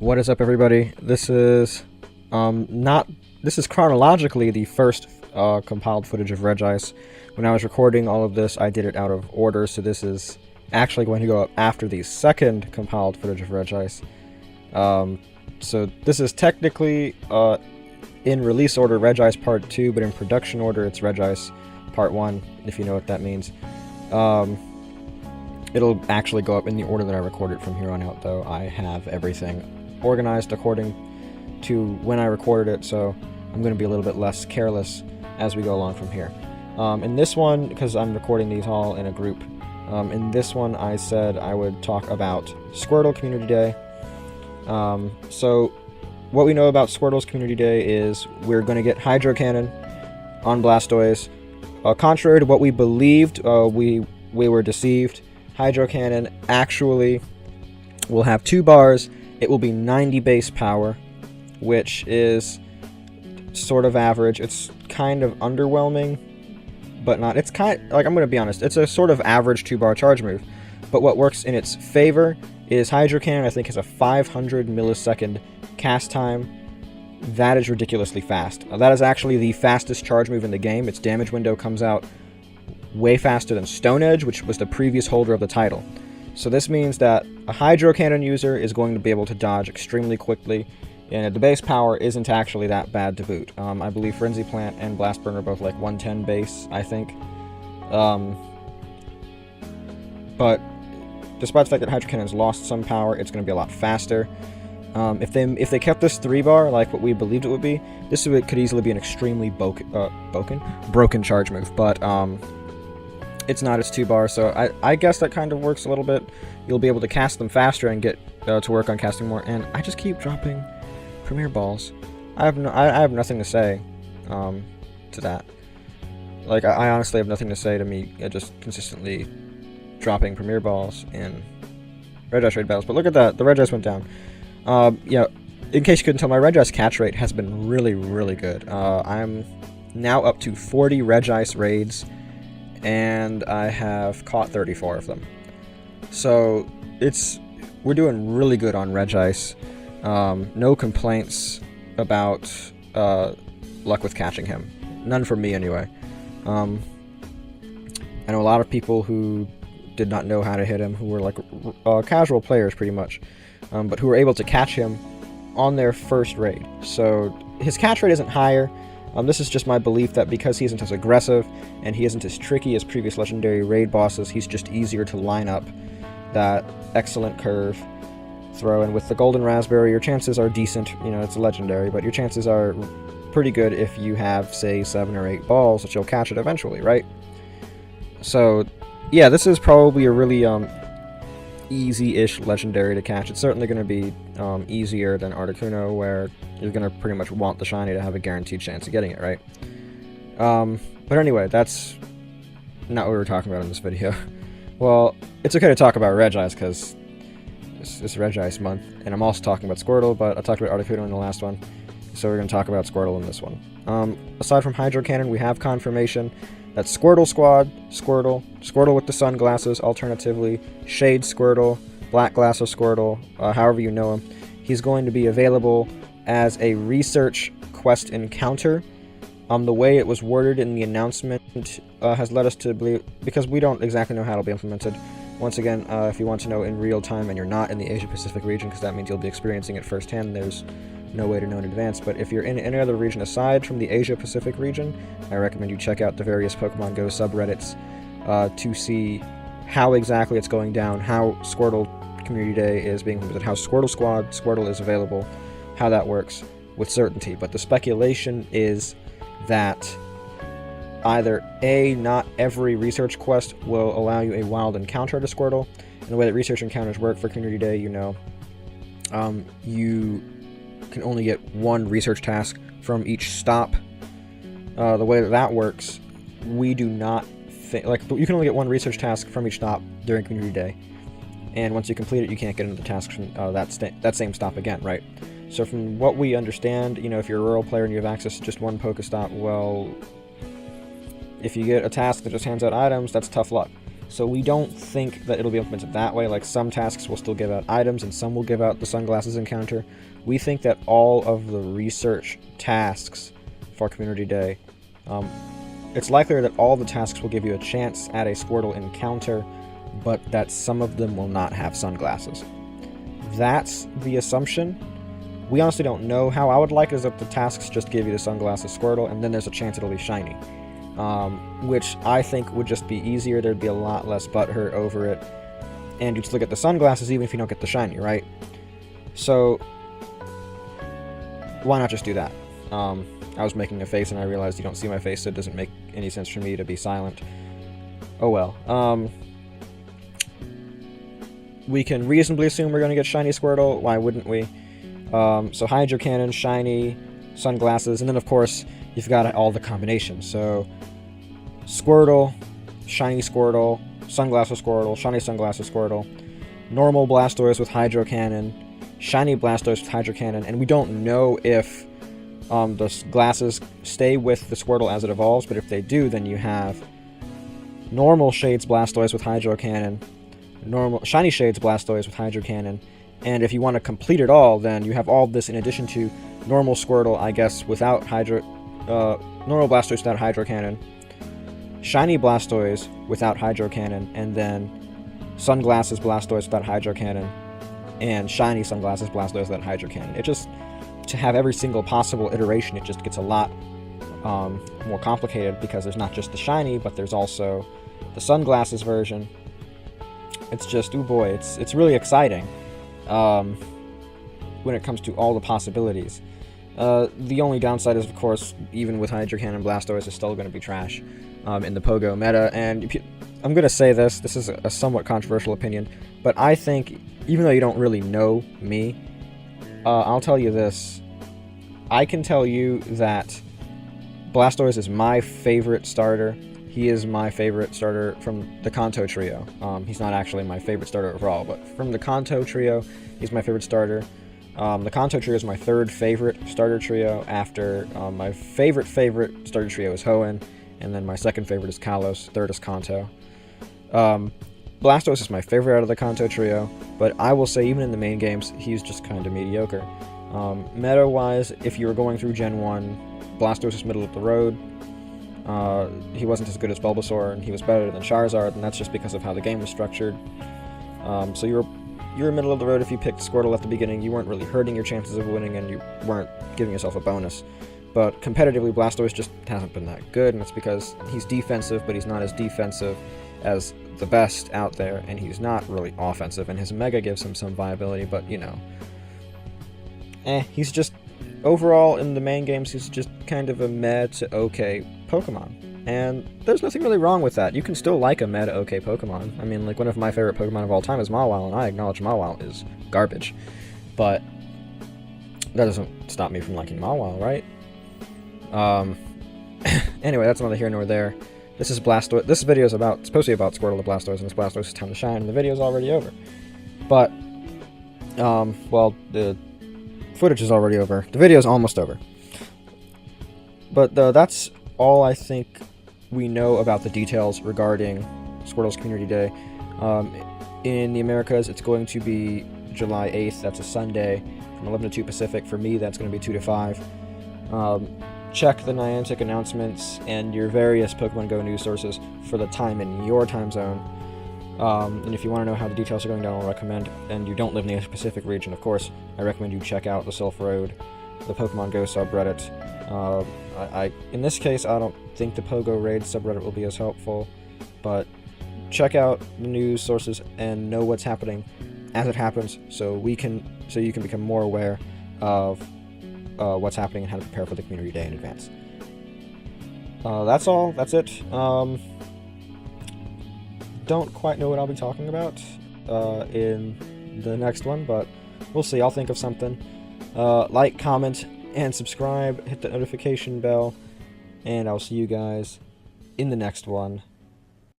What is up, everybody? This is not this is chronologically the first compiled footage of Regice. When I was recording all of this, I did it out of order, so this is actually going to go up after the second compiled footage of Regice. So this is technically in release order Regice Part 2, but in production order it's Regice Part 1, if you know what that means. It'll actually go up in the order that I recorded from here on out, though. I have everything organized according to when I recorded it, so I'm going to be a little bit less careless as we go along from here. In this one, because I'm recording these all in a group, in this one I said I would talk about Squirtle Community Day. So what we know about Squirtle's Community Day is we're going to get Hydro Cannon on Blastoise. Contrary to what we believed, we were deceived. Hydro Cannon actually will have 2 bars. It will be 90 base power, which is sort of average. It's kind of underwhelming, but not. It's kind of, like, I'm going to be honest, it's a sort of average 2-bar charge move. But what works in its favor is Hydro Cannon, I think, has a 500 millisecond cast time. That is ridiculously fast. That is actually the fastest charge move in the game. Its damage window comes out way faster than Stone Edge, which was the previous holder of the title. So this means that a Hydro Cannon user is going to be able to dodge extremely quickly, and the base power isn't actually that bad to boot. I believe Frenzy Plant and Blast Burn are both like 110 base, I think. But despite the fact that Hydro Cannon's lost some power, it's going to be a lot faster. If they kept this 3-bar like what we believed it would be, this could easily be an extremely broken charge move. But it's not its 2-bar, so I guess that kind of works a little bit. You'll be able to cast them faster and get to work on casting more. And I just keep dropping Premier Balls. I have nothing to say to that. Like, I honestly have nothing to say to me just consistently dropping Premier Balls in Regice raid battles. But look at that, the Regice went down. Yeah, in case you couldn't tell, my Regice catch rate has been really, really good. I'm now up to 40 Regice raids, and I have caught 34 of them. So we're doing really good on Regice. No complaints about luck with catching him. None from me, anyway. I know a lot of people who did not know how to hit him, who were like casual players pretty much, but who were able to catch him on their first raid. So his catch rate isn't higher. This is just my belief that because he isn't as aggressive and he isn't as tricky as previous legendary raid bosses, he's just easier to line up that excellent curve throw. And with the Golden Raspberry, your chances are decent. You know, it's a legendary, but your chances are pretty good if you have, say, 7 or 8 balls that you'll catch it eventually, right? So, yeah, this is probably a really easy-ish legendary to catch. It's certainly going to be easier than Articuno, where you're going to pretty much want the shiny to have a guaranteed chance of getting it, right? But anyway, that's not what we were talking about in this video. Well, it's okay to talk about Regice, because it's Regice month, and I'm also talking about Squirtle, but I talked about Articuno in the last one, so we're going to talk about Squirtle in this one. Aside from Hydro Cannon, we have confirmation that Squirtle Squad, Squirtle with the sunglasses, alternatively, Shade Squirtle, Black Glasses Squirtle, however you know him, he's going to be available as a research quest encounter. The way it was worded in the announcement has led us to believe, because we don't exactly know how it'll be implemented. Once again, if you want to know in real time and you're not in the Asia-Pacific region, because that means you'll be experiencing it firsthand, there's no way to know in advance. But if you're in any other region aside from the Asia-Pacific region, I recommend you check out the various Pokemon Go subreddits to see how exactly it's going down, how Squirtle Community Day is being implemented, how Squirtle Squad, Squirtle is available, how that works with certainty. But the speculation is that either A, not every research quest will allow you a wild encounter to Squirtle. And the way that research encounters work for Community Day, you know, you can only get 1 research task from each stop. The way that works, we do not think, like, you can only get 1 research task from each stop during Community Day, and once you complete it, you can't get into the tasks from that same stop again, right? So from what we understand, you know, if you're a rural player and you have access to just 1 Pokestop, well, if you get a task that just hands out items, that's tough luck. So we don't think that it'll be implemented that way. Like, some tasks will still give out items and some will give out the sunglasses encounter. We think that all of the research tasks for Community Day, it's likelier that all the tasks will give you a chance at a Squirtle encounter, but that some of them will not have sunglasses. That's the assumption. We honestly don't know. How I would like it is that the tasks just give you the sunglasses Squirtle, and then there's a chance it'll be shiny. Which I think would just be easier. There'd be a lot less butthurt over it. And you'd still get the sunglasses even if you don't get the shiny, right? So, why not just do that? I was making a face and I realized you don't see my face, so it doesn't make any sense for me to be silent. Oh well. We can reasonably assume we're going to get shiny Squirtle. Why wouldn't we? So Hydro Cannon, shiny, sunglasses, and then of course you've got all the combinations. So Squirtle, shiny Squirtle, sunglasses Squirtle, shiny sunglasses Squirtle, normal Blastoise with Hydro Cannon, shiny Blastoise with Hydro Cannon, and we don't know if the glasses stay with the Squirtle as it evolves, but if they do, then you have normal Shades Blastoise with Hydro Cannon, normal shiny Shades Blastoise with Hydro Cannon, and if you want to complete it all, then you have all this in addition to normal Squirtle, I guess, without normal Blastoise without Hydro Cannon, shiny Blastoise without Hydro Cannon, and then sunglasses Blastoise without Hydro Cannon, and shiny sunglasses Blastoise without Hydro Cannon. It just, to have every single possible iteration, it just gets a lot more complicated because there's not just the shiny, but there's also the sunglasses version. It's just, oh boy, it's really exciting when it comes to all the possibilities. The only downside is, of course, even with Hydro Cannon, Blastoise is still going to be trash in the Pogo meta. And I'm going to say this is a somewhat controversial opinion, but I think, even though you don't really know me, I'll tell you this. I can tell you that Blastoise is my favorite starter. He is my favorite starter from the Kanto trio. He's not actually my favorite starter overall, but from the Kanto trio, he's my favorite starter. The Kanto trio is my third favorite starter trio after my favorite starter trio is Hoenn, and then my second favorite is Kalos, third is Kanto. Blastoise is my favorite out of the Kanto trio, but I will say even in the main games, he's just kind of mediocre. Meta-wise, if you were going through Gen 1, Blastoise is middle of the road. He wasn't as good as Bulbasaur, and he was better than Charizard, and that's just because of how the game was structured. So you were middle of the road if you picked Squirtle at the beginning. You weren't really hurting your chances of winning, and you weren't giving yourself a bonus. But competitively, Blastoise just hasn't been that good, and it's because he's defensive, but he's not as defensive as the best out there, and he's not really offensive, and his Mega gives him some viability, but, you know, he's just, overall, in the main games, he's just kind of a meh to okay Pokemon. And there's nothing really wrong with that. You can still like a meh to okay Pokemon. I mean, like, one of my favorite Pokemon of all time is Mawile, and I acknowledge Mawile is garbage. But that doesn't stop me from liking Mawile, right? Anyway, that's neither here nor there. This is Blastoise. This video is supposed to be about Squirtle the Blastoise, and it's Blastoise's time to shine, and the video's already over. But, well, the footage is already over. The video's almost over. But that's all I think we know about the details regarding Squirtle's Community Day. In the Americas, it's going to be July 8th. That's a Sunday from 11 to 2 Pacific. For me, that's going to be 2 to 5. Check the Niantic announcements and your various Pokemon Go news sources for the time in your time zone. And if you want to know how the details are going down, I'll recommend, and you don't live in the Asia-Pacific region, of course, I recommend you check out the Silph Road, the Pokemon Go subreddit. In this case, I don't think the Pogo Raid subreddit will be as helpful, but check out the news sources and know what's happening as it happens, so you can become more aware of what's happening and how to prepare for the Community Day in advance. That's all. That's it. Don't quite know what I'll be talking about in the next one, but we'll see. I'll think of something. Like, comment, and subscribe. Hit the notification bell, and I'll see you guys in the next one.